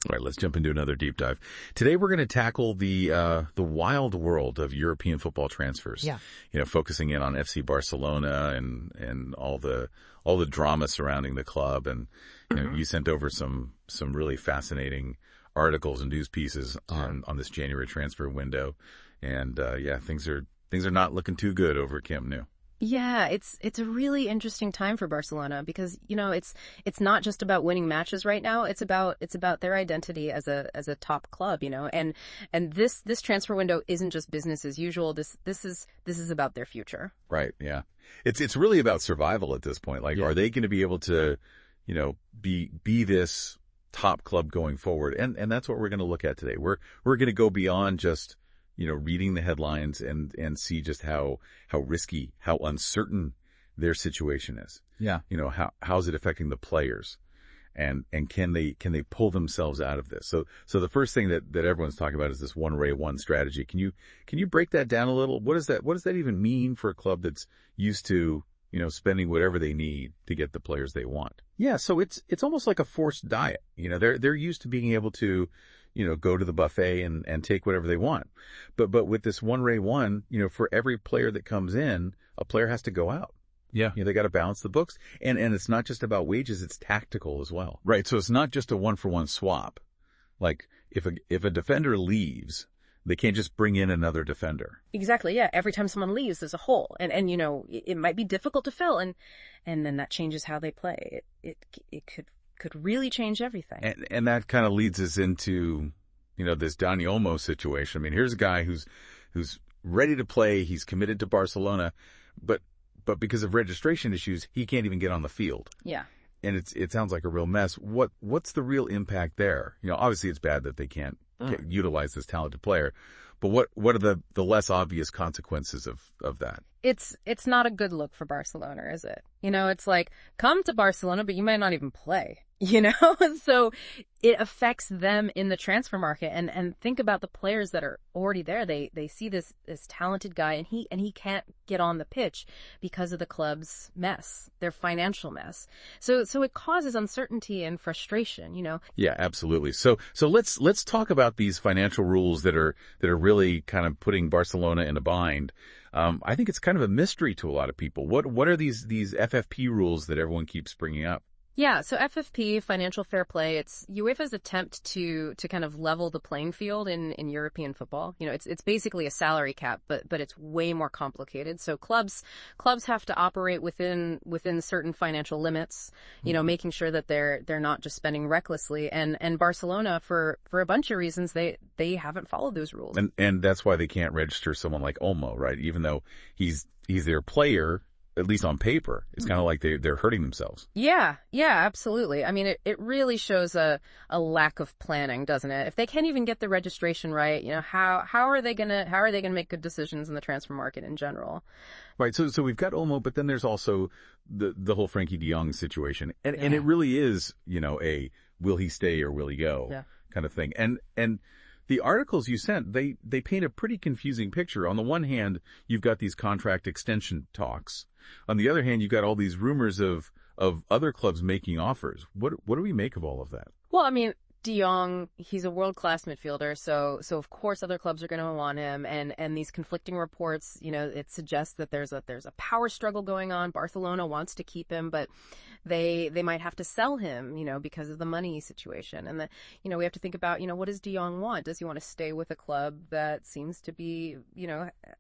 All right, let's jump into another deep dive. Today we're going to tackle the wild world of European football transfers. Yeah. Focusing in on FC Barcelona and all the drama surrounding the club. And you sent over some really fascinating articles and news pieces on this January transfer window. And things are not looking too good over at Camp Nou. Yeah, it's a really interesting time for Barcelona because, it's not just about winning matches right now. It's about their identity as a top club, and this transfer window isn't just business as usual. This is about their future. Right. Yeah. It's really about survival at this point. Like, are they going to be able to, be this top club going forward? And that's what we're going to look at today. We're going to go beyond just reading the headlines and see just how risky, how uncertain their situation is. Yeah. How's it affecting the players, and can they pull themselves out of this? So the first thing that everyone's talking about is this one strategy. Can you break that down a little? What does that even mean for a club that's used to, spending whatever they need to get the players they want? Yeah. So it's almost like a forced diet. They're used to being able to, go to the buffet and take whatever they want. But with this one, for every player that comes in, a player has to go out. Yeah. They got to balance the books. And it's not just about wages, it's tactical as well. Right. So it's not just a 1-for-1 swap. Like if a defender leaves, they can't just bring in another defender. Exactly. Yeah. Every time someone leaves, there's a hole, and it might be difficult to fill, and then that changes how they play. It could really change everything. And that kind of leads us into, this Dani Olmo situation. I mean, here's a guy who's ready to play. He's committed to Barcelona, but because of registration issues, he can't even get on the field. Yeah. And it sounds like a real mess. What's the real impact there? Obviously it's bad that they can't utilize this talented player, but what are the less obvious consequences of that? It's not a good look for Barcelona, is it? It's like, come to Barcelona, but you might not even play, So it affects them in the transfer market. And think about the players that are already there. They see this talented guy, and he can't get on the pitch because of the club's mess, their financial mess. So it causes uncertainty and frustration, Yeah, absolutely. So let's talk about these financial rules that are really kind of putting Barcelona in a bind. I think it's kind of a mystery to a lot of people. What are these FFP rules that everyone keeps bringing up? Yeah, so FFP, financial fair play, it's UEFA's attempt to kind of level the playing field in European football. It's basically a salary cap, but it's way more complicated. So clubs have to operate within certain financial limits, making sure that they're not just spending recklessly. And Barcelona, for a bunch of reasons, they haven't followed those rules. And that's why they can't register someone like Olmo, right? Even though he's their player, at least on paper, it's kind of like they're hurting themselves. Yeah, absolutely. I mean, it really shows a lack of planning, doesn't it? If they can't even get the registration right, how are they gonna make good decisions in the transfer market in general? Right. So we've got Olmo, but then there's also the whole Frenkie de Jong situation, and it really is a will he stay or will he go kind of thing. And the articles you sent, they paint a pretty confusing picture. On the one hand, you've got these contract extension talks. On the other hand, you've got all these rumors of other clubs making offers. What do we make of all of that? Well, I mean, De Jong, he's a world-class midfielder, so of course other clubs are going to want him, and these conflicting reports, it suggests that there's a power struggle going on. Barcelona wants to keep him, but they might have to sell him, because of the money situation. And we have to think about, what does De Jong want? Does he want to stay with a club that seems to be,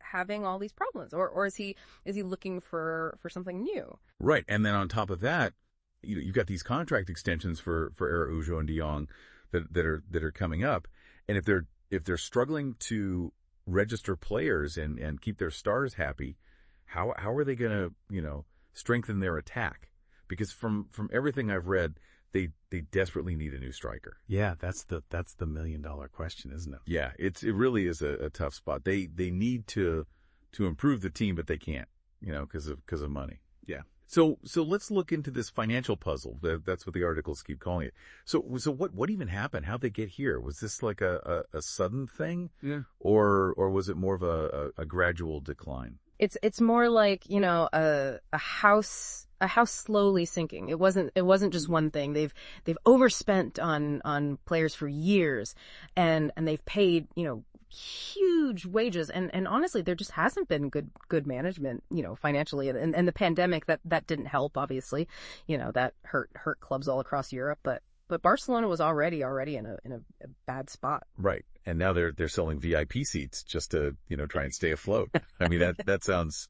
having all these problems, or is he looking for something new? Right, and then on top of that, you've got these contract extensions for Araujo and De Jong that are coming up, and if they're struggling to register players and keep their stars happy, how are they going to strengthen their attack? Because from everything I've read, they desperately need a new striker. Yeah, that's the $1 million question, isn't it? Yeah, it really is a tough spot. They need to improve the team, but they can't, because of money. Yeah. So let's look into this financial puzzle. That's what the articles keep calling it. So what even happened? How'd they get here? Was this like a sudden thing? Yeah. Or was it more of a gradual decline? It's more like, a house slowly sinking. It wasn't just one thing. They've overspent on players for years, and they've paid, huge wages, and honestly there just hasn't been good management, financially, and the pandemic that didn't help, obviously. That hurt clubs all across Europe, but Barcelona was already in a bad spot. Right. And now they're selling VIP seats just to, try and stay afloat. I mean, that sounds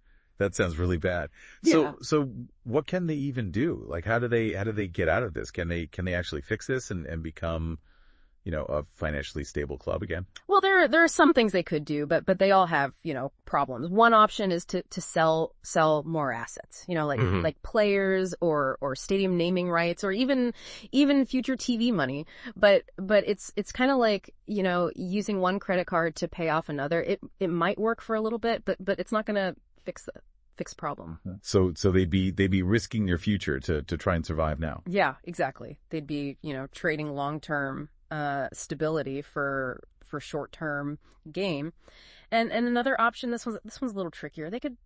really bad. Yeah. So what can they even do? Like, how do they get out of this? Can they actually fix this and become, a financially stable club again? Well, there are some things they could do, but they all have, problems. One option is to sell more assets, like players or stadium naming rights, or even future TV money. But it's kind of like, using one credit card to pay off another. It might work for a little bit, but it's not going to fix problem. So they'd be risking their future to try and survive now. Yeah, exactly. They'd be, trading long-term stability for short-term gain. And another option, this one's a little trickier. They could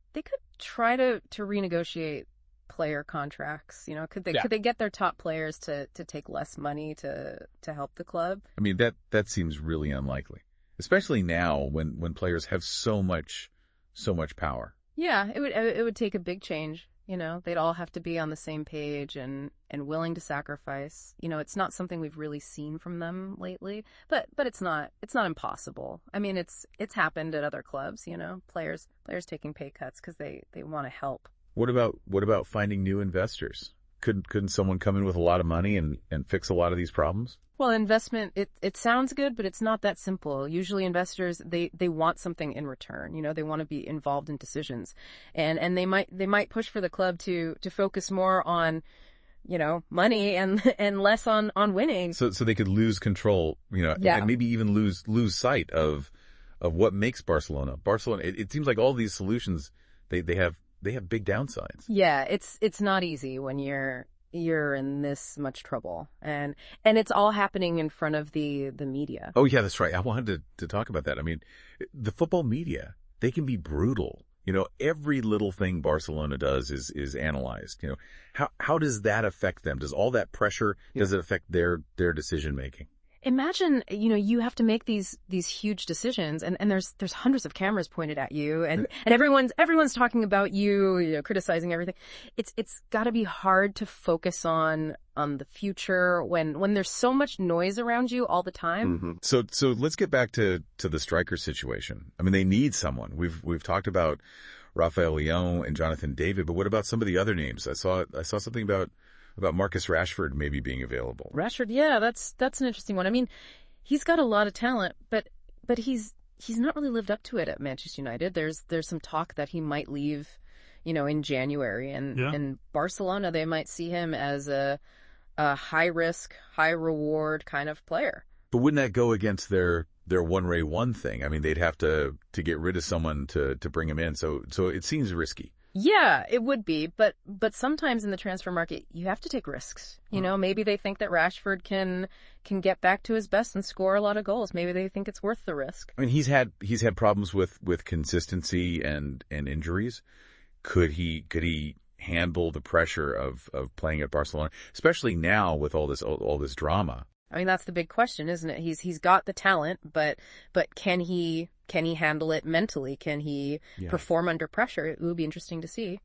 try to renegotiate player contracts. Could they get their top players to take less money to help the club? I mean, that seems really unlikely, especially now when players have so much power. Yeah, it would take a big change. They'd all have to be on the same page and willing to sacrifice. It's not something we've really seen from them lately, but it's not impossible. I mean, it's happened at other clubs, players taking pay cuts because they want to help. What about finding new investors? Couldn't someone come in with a lot of money and fix a lot of these problems? Well, investment, it sounds good, but it's not that simple. Usually investors, they want something in return. They want to be involved in decisions. And they might push for the club to focus more on, money and less on winning. So they could lose control, and maybe even lose sight of what makes Barcelona. It seems like all these solutions, they have big downsides. Yeah, it's not easy when you're in this much trouble, and it's all happening in front of the media. Oh yeah, that's right. I wanted to talk about that. I mean, the football media, they can be brutal. Every little thing Barcelona does is analyzed. How does that affect them? Does all that pressure, does it affect their decision making? Imagine, you have to make these huge decisions, and there's hundreds of cameras pointed at you, and everyone's talking about you, criticizing everything. It's got to be hard to focus on the future when there's so much noise around you all the time. Mm-hmm. So let's get back to the striker situation. I mean, they need someone. We've talked about Rafael Leão and Jonathan David, but what about some of the other names? I saw something about Marcus Rashford maybe being available. Rashford, yeah, that's an interesting one. I mean, he's got a lot of talent, but he's not really lived up to it at Manchester United. There's some talk that he might leave, in January, and Barcelona, they might see him as a high risk, high reward kind of player. But wouldn't that go against their 1-1 thing? I mean, they'd have to get rid of someone to bring him in. So it seems risky. Yeah, it would be, but sometimes in the transfer market, you have to take risks. Maybe they think that Rashford can get back to his best and score a lot of goals. Maybe they think it's worth the risk. I mean, he's had problems with consistency and injuries. Could he handle the pressure of playing at Barcelona, especially now with all this drama? I mean, that's the big question, isn't it? He's got the talent, but can he handle it mentally? Can he perform under pressure? It would be interesting to see.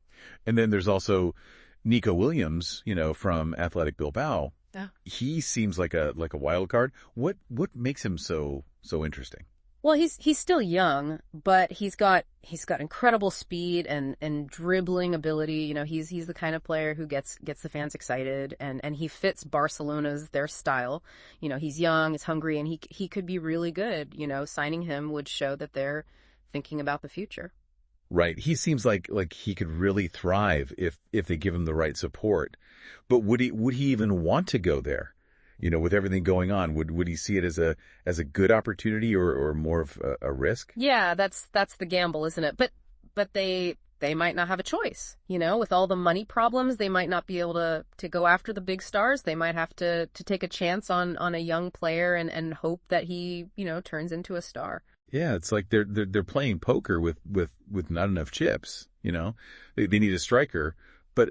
And then there's also Nico Williams, from Athletic Bilbao. Yeah. He seems like a wild card. What makes him so interesting? Well, he's still young, but he's got incredible speed and dribbling ability. He's the kind of player who gets the fans excited, and he fits their style. He's young, he's hungry, and he could be really good. Signing him would show that they're thinking about the future. Right. He seems like he could really thrive if they give him the right support. But would he even want to go there? With everything going on, would he see it as a good opportunity or more of a risk? Yeah, that's the gamble, isn't it? But they might not have a choice. With all the money problems, they might not be able to go after the big stars. They might have to take a chance on a young player and hope that he, turns into a star. Yeah, it's like they're playing poker with not enough chips. You know, they need a striker, but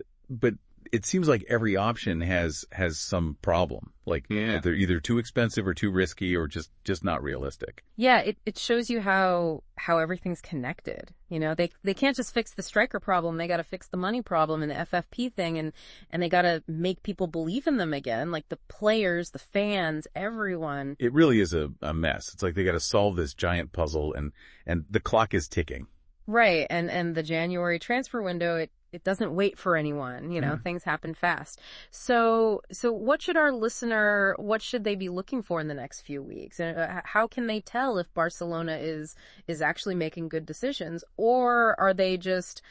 it seems like every option has some problem. Like they're either too expensive or too risky or just not realistic. Yeah, it shows you how everything's connected. You know, they can't just fix the striker problem. They got to fix the money problem and the FFP thing, and they got to make people believe in them again, like the players, the fans, everyone. It really is a mess. It's like they got to solve this giant puzzle, and the clock is ticking. Right, and the January transfer window, it doesn't wait for anyone, you know, things happen fast. So what should they be looking for in the next few weeks? How can they tell if Barcelona is actually making good decisions, or are they just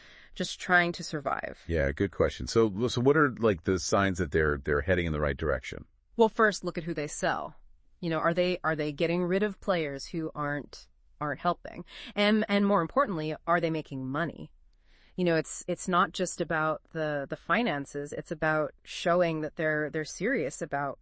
trying to survive? Yeah, good question. So what are like the signs that they're heading in the right direction? Well, first look at who they sell. You know, are they getting rid of players who aren't helping? And more importantly, are they making money? You know, it's not just about the finances. It's about showing that they're serious about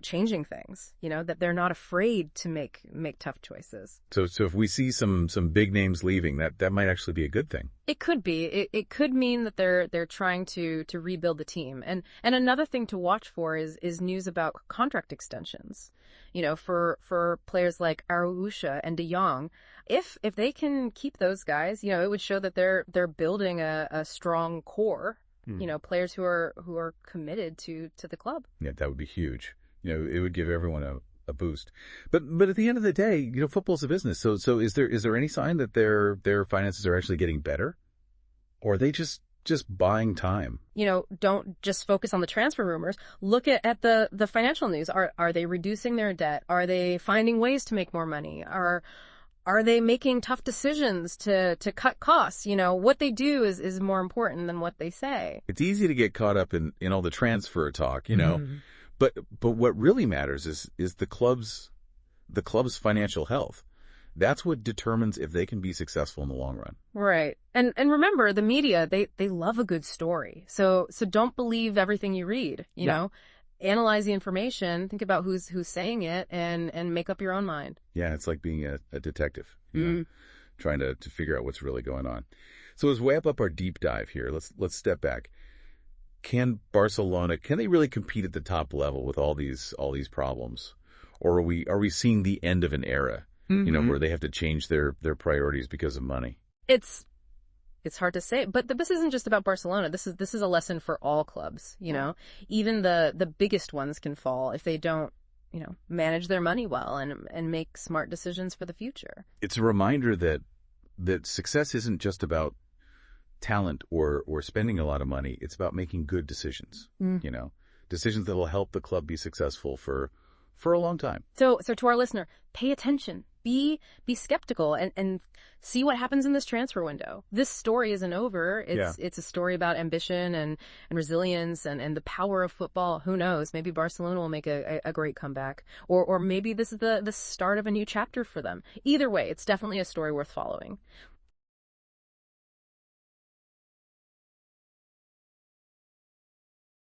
changing things. You know, that they're not afraid to make tough choices. So if we see some big names leaving, that might actually be a good thing. It could be. It could mean that they're trying to rebuild the team. And another thing to watch for is news about contract extensions. You know, for players like Araujo and De Jong, if they can keep those guys, you know, it would show that they're building a strong core. You know, players who are committed to the club. Yeah, that would be huge. You know, it would give everyone a boost. But at the end of the day, you know, football's a business. So is there any sign that their finances are actually getting better, or are they just buying time? You know, don't just focus on the transfer rumors. Look at the financial news. Are they reducing their debt? Are they finding ways to make more money? Are they making tough decisions to cut costs? You know, what they do is more important than what they say. It's easy to get caught up in all the transfer talk, you know. Mm-hmm. But what really matters is the club's financial health. That's what determines if they can be successful in the long run. Right. And remember, the media, they love a good story. So don't believe everything you read, you know. Analyze the information, think about who's saying it, and make up your own mind. Yeah, it's like being a detective, you know, trying to figure out what's really going on. So as we wrap up our deep dive here, let's step back. Can they really compete at the top level with all these problems? Or are we seeing the end of an era, you know, where they have to change their priorities because of money? It's hard to say, but this isn't just about Barcelona. This is a lesson for all clubs, you know. Even the biggest ones can fall if they don't, you know, manage their money well and make smart decisions for the future. It's a reminder that success isn't just about talent or spending a lot of money. It's about making good decisions, you know, decisions that will help the club be successful for a long time. So to our listener, pay attention. Be skeptical and see what happens in this transfer window. This story isn't over. It's a story about ambition and resilience and the power of football. Who knows? Maybe Barcelona will make a great comeback, or maybe this is the start of a new chapter for them. Either way, it's definitely a story worth following.